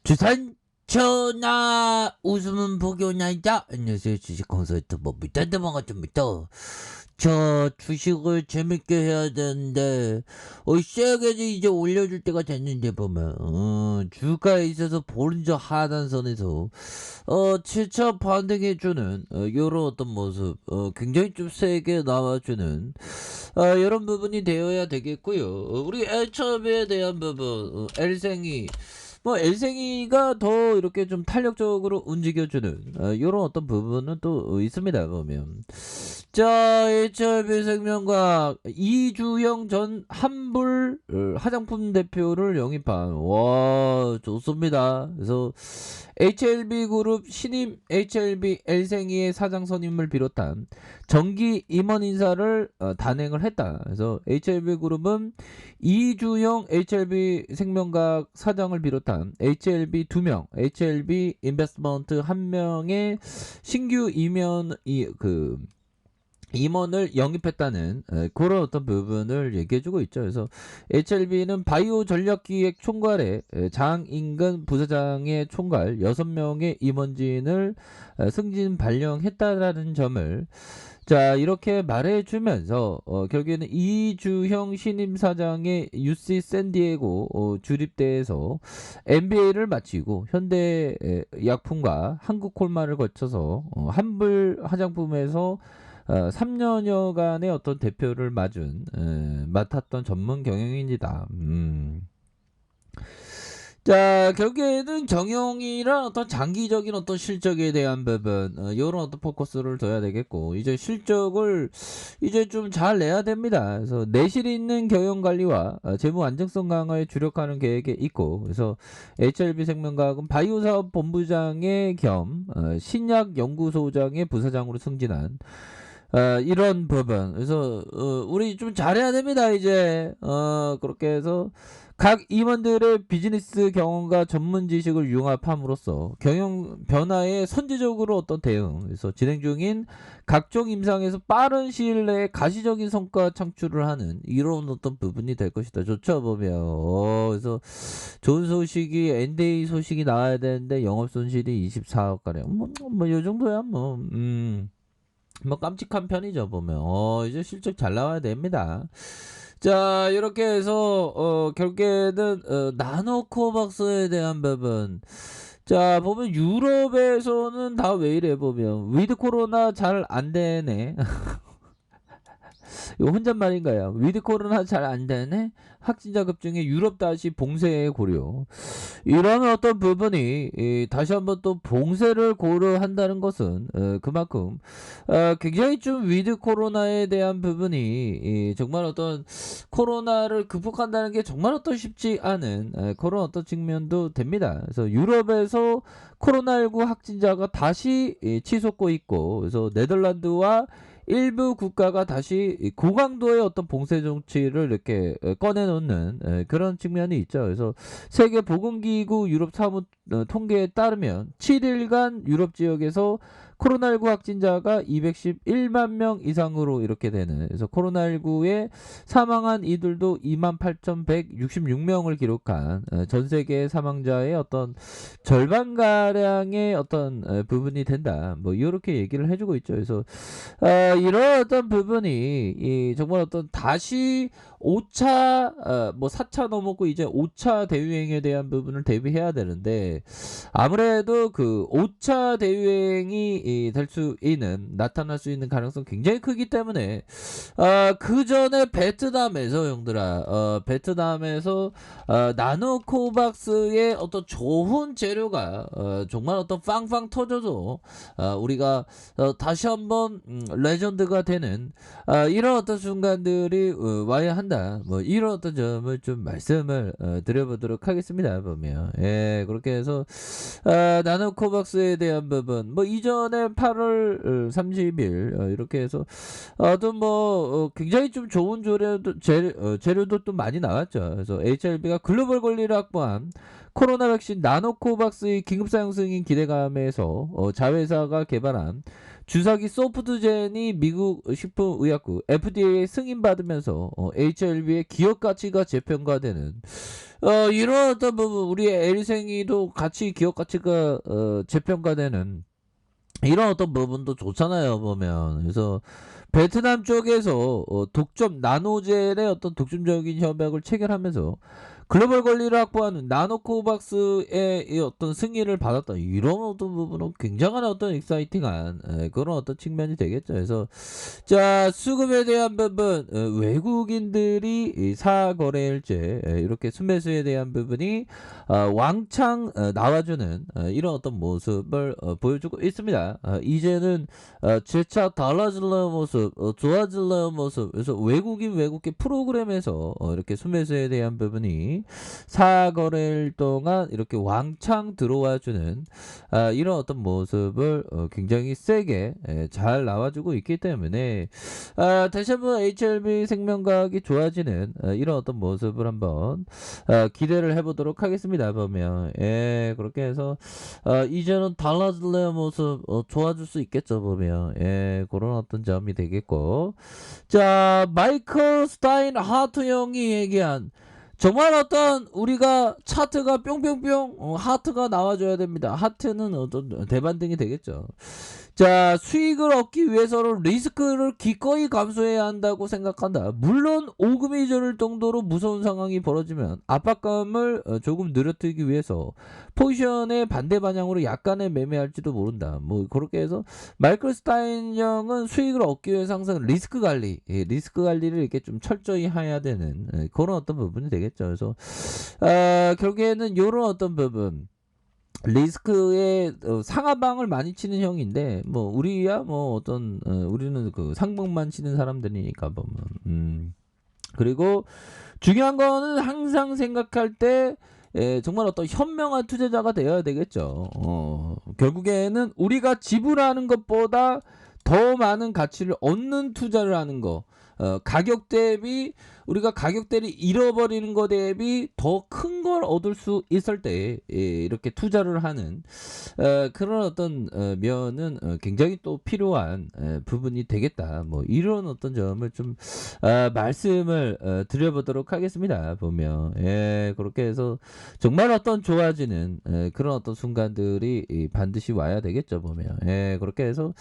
주산 전화 웃음은 복요나이다. 안녕하세요, 주식 컨설트 밑단데 반갑습니다. 저 주식을 재밌게 해야 되는데 세게 이제 올려줄 때가 됐는데 보면 주가에 있어서 보른저 하단선에서 7차 반등해주는 요런 어떤 모습, 굉장히 좀 세게 나와주는 이런 부분이 되어야 되겠고요. 우리 L첩에 대한 부분, L생이 엘생이가 더 이렇게 좀 탄력적으로 움직여주는 이런 어떤 부분은 또 있습니다. 보면 자, HRB생명과 이주영 전 한불 화장품 대표를 영입한, 와, 좋습니다. 그래서 HLB그룹 신임 HLB 엘생이의 사장 선임을 비롯한 정기 임원 인사를 단행을 했다. 그래서 HLB그룹은 이주영 HLB생명과학 사장을 비롯한 HLB 2명, HLB 인베스트먼트 1명의 신규 임원을 영입했다는 그런 어떤 부분을 얘기해주고 있죠. 그래서 HLB는 바이오 전략기획 총괄에 장인근 부사장의 총괄 6명의 임원진을 승진 발령했다라는 점을 자, 이렇게 말해주면서 결국에는 이주형 신임사장의 UC 샌디에고 주립대에서 MBA를 마치고 현대약품과 한국콜마를 거쳐서 한불 화장품에서 3년여간의 어떤 대표를 맡았던 전문 경영인이다. 자, 결국에는 경영이란 어떤 장기적인 어떤 실적에 대한 부분, 요런 어떤 포커스를 둬야 되겠고, 이제 실적을 이제 좀 잘 내야 됩니다. 그래서 내실 있는 경영 관리와 재무 안정성 강화에 주력하는 계획에 있고, 그래서 HLB생명과학은 바이오 사업 본부장의 겸 신약 연구소장의 부사장으로 승진한 이런 부분. 그래서 우리 좀 잘해야 됩니다. 이제 그렇게 해서 각 임원들의 비즈니스 경험과 전문 지식을 융합함으로써 경영 변화에 선제적으로 어떤 대응, 그래서 진행 중인 각종 임상에서 빠른 시일 내에 가시적인 성과 창출을 하는 이런 어떤 부분이 될 것이다. 좋죠, 보면. 그래서 좋은 소식이 NDA 소식이 나와야 되는데 영업 손실이 24억 가량. 요 정도야 깜찍한 편이죠, 보면. 이제 실적 잘 나와야 됩니다. 자, 이렇게 해서 결국에는 나노코박스에 대한 부분. 자, 보면 유럽에서는 다 왜 이래 보면 위드 코로나 잘 안 되네. 이거 혼잣말인가요? 위드 코로나 잘 안 되네. 확진자 급증에 유럽 다시 봉쇄의 고려. 이런 어떤 부분이 다시 한번 또 봉쇄를 고려한다는 것은 그만큼 굉장히 좀 위드 코로나에 대한 부분이 정말 어떤 코로나를 극복한다는 게 정말 어떤 쉽지 않은 그런 어떤 측면도 됩니다. 그래서 유럽에서 코로나19 확진자가 다시 치솟고 있고, 그래서 네덜란드와 일부 국가가 다시 고강도의 어떤 봉쇄 정치를 이렇게 꺼내놓는 그런 측면이 있죠. 그래서 세계보건기구 유럽 사무 통계에 따르면 7일간 유럽 지역에서 코로나19 확진자가 211만 명 이상으로 이렇게 되는, 그래서 코로나19에 사망한 이들도 28,166명을 기록한 전 세계 사망자의 어떤 절반가량의 어떤 부분이 된다. 이렇게 얘기를 해주고 있죠. 그래서 이런 어떤 부분이 정말 어떤 다시 5차 4차 넘었고 이제 5차 대유행에 대한 부분을 대비해야 되는데, 아무래도 그 5차 대유행이 될 수 있는, 나타날 수 있는 가능성이 굉장히 크기 때문에 그 전에 베트남에서 형들아, 베트남에서 나노코박스의 어떤 좋은 재료가 정말 어떤 빵빵 터져서 우리가 다시 한번 레전드가 되는 이런 어떤 순간들이 와야 한다. 이런 어떤 점을 좀 말씀을 드려보도록 하겠습니다. 보면 그렇게 해서 나노코박스에 대한 부분, 이전에 8월 30일 이렇게 해서 또 굉장히 좀 좋은 재료도 또 많이 나왔죠. 그래서 HLB가 글로벌 권리를 확보한 코로나 백신 나노코박스의 긴급 사용 승인 기대감에서 자회사가 개발한 주사기 소프트젠이 미국 식품의약국 FDA 승인받으면서 HLB의 기업 가치가 재평가되는 이런 어떤 부분 우리 엘생이도 같이 기업 가치가 재평가되는 이런 어떤 부분도 좋잖아요 보면. 그래서 베트남 쪽에서 독점 나노젤의 어떤 독점적인 협약을 체결하면서 글로벌 권리를 확보하는 나노코박스의 이 어떤 승인을 받았다. 이런 어떤 부분은 굉장한 어떤 익사이팅한 그런 어떤 측면이 되겠죠. 그래서 자 수급에 대한 부분 외국인들이 이 사거래일제 이렇게 순매수에 대한 부분이 왕창 나와주는 이런 어떤 모습을 보여주고 있습니다. 이제는 재차 달라질러 모습, 좋아질러 모습. 그래서 외국계 프로그램에서 이렇게 순매수에 대한 부분이 사거래일 동안 이렇게 왕창 들어와주는 이런 어떤 모습을 굉장히 세게 잘 나와주고 있기 때문에 다시 한번 HLB 생명과학이 좋아지는 이런 어떤 모습을 한번 기대를 해보도록 하겠습니다. 보면 그렇게 해서 이제는 달라질래 모습 좋아질 수 있겠죠. 보면 그런 어떤 점이 되겠고, 자 마이클 스타인 하트 형이 얘기한 정말 어떤 우리가 차트가 뿅뿅뿅 하트가 나와줘야 됩니다. 하트는 어떤 대반등이 되겠죠. 자 수익을 얻기 위해서는 리스크를 기꺼이 감수해야 한다고 생각한다. 물론 오금이 저릴 정도로 무서운 상황이 벌어지면 압박감을 조금 늘어뜨리기 위해서 포지션의 반대 방향으로 약간의 매매할지도 모른다. 뭐 그렇게 해서 마이클 스타인 형은 수익을 얻기 위해서 항상 리스크 관리를 이렇게 좀 철저히 해야 되는 그런 어떤 부분이 되겠죠. 그래서 결국에는 이런 어떤 부분 리스크의 상하방을 많이 치는 형인데 뭐 우리야 뭐 어떤 우리는 그 상방만 치는 사람들이니까 보면 그리고 중요한 거는 항상 생각할 때 정말 어떤 현명한 투자자가 되어야 되겠죠. 결국에는 우리가 지불하는 것보다 더 많은 가치를 얻는 투자를 하는 거. 가격 대비 우리가 가격대를 잃어버리는 것 대비 더 큰 걸 얻을 수 있을 때 이렇게 투자를 하는 그런 어떤 면은 굉장히 또 필요한 부분이 되겠다. 뭐 이런 어떤 점을 좀 말씀을 드려보도록 하겠습니다. 보면 그렇게 해서 정말 어떤 좋아지는 그런 어떤 순간들이 반드시 와야 되겠죠. 보면 그렇게 해서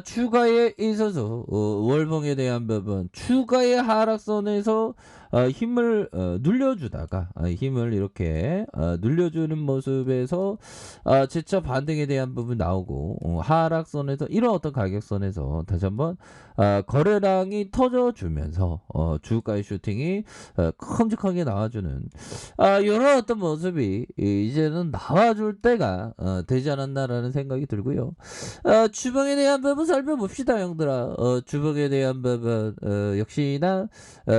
추가에 있어서 월봉에 대한 부분 추가의 하락선에서 힘을 눌려주다가 힘을 이렇게 눌려주는 모습에서 재차 반등에 대한 부분 나오고 하락선에서 이런 어떤 가격선에서 다시 한번 거래량이 터져주면서 주가의 슈팅이 큼직하게 나와주는 이런 어떤 모습이 이제는 나와줄 때가 되지 않았나라는 생각이 들고요. 주봉에 대한 부분 살펴봅시다 형들아. 주봉에 대한 부분 역시나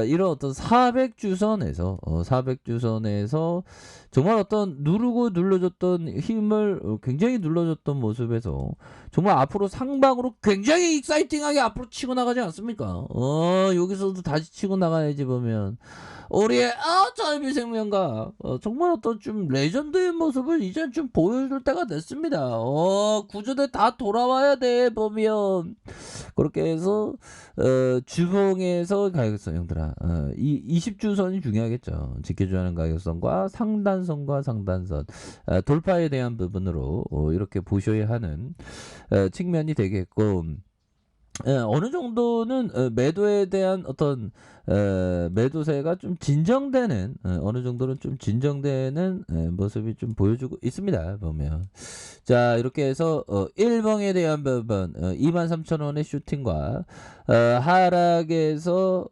이런 어떤 400주선에서 400주선에서 정말 어떤 누르고 눌러줬던 힘을 굉장히 눌러줬던 모습에서 정말 앞으로 상방으로 굉장히 익사이팅하게 앞으로 치고 나가지 않습니까? 여기서도 다시 치고 나가야지 보면 우리의 짧은 생명과 정말 어떤 좀 레전드의 모습을 이제 좀 보여줄 때가 됐습니다. 구조대 다 돌아와야 돼 보면 그렇게 해서 주봉에서 가격선 형들아 이 20주선이 중요하겠죠. 지켜줘야 하는 가격선과 상단선 돌파에 대한 부분으로 이렇게 보셔야 하는 측면이 되겠고 어느 정도는 매도에 대한 어떤 매도세가 좀 진정되는 어느 정도는 좀 진정되는 모습이 좀 보여주고 있습니다. 보면 자 이렇게 해서 1봉에 대한 부분 23,000원의 슈팅과 하락에서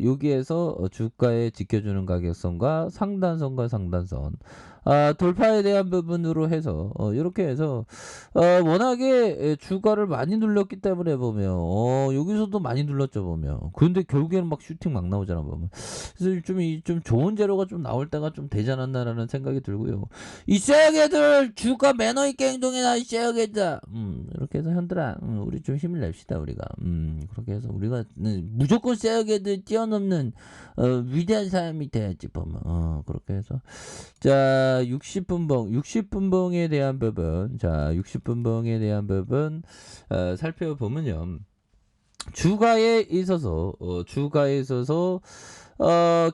여기에서 주가에 지켜주는 가격선과 상단선 돌파에 대한 부분으로 해서 이렇게 해서 워낙에 주가를 많이 눌렸기 때문에 보면 여기서도 많이 눌렀죠 보면. 근데 결국에는 막 슈팅 막 나오잖아 보면. 그래서 좀 좋은 재료가 좀 나올 때가 좀 되지 않았나라는 생각이 들고요. 이 쇠약애들 주가 매너 있게 행동해라 이 쇠약애들. 이렇게 해서 현들아, 우리 좀 힘을 냅시다 우리가. 그렇게 해서 우리가 무조건 쇠약애들 뛰어넘는 위대한 사람이 돼야지 보면. 그렇게 해서 자 60분봉에 대한 부분, 자 60분봉에 대한 부분 살펴보면요. 주가에 있어서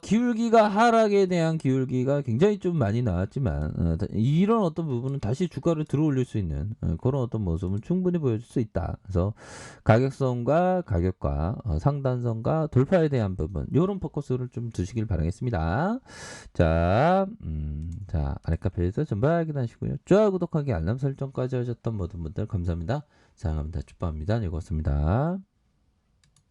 기울기가 하락에 대한 기울기가 굉장히 좀 많이 나왔지만 이런 어떤 부분은 다시 주가를 들어올릴 수 있는 그런 어떤 모습을 충분히 보여줄 수 있다. 그래서 가격선과 가격과 상단선과 돌파에 대한 부분 요런 포커스를 좀 두시길 바라겠습니다. 자, 자 아랫카페에서 전부 확인하시고요. 좋아요, 구독하기, 알람 설정까지 하셨던 모든 분들 감사합니다. 사랑합니다. 축복합니다. 네, 고맙습니다.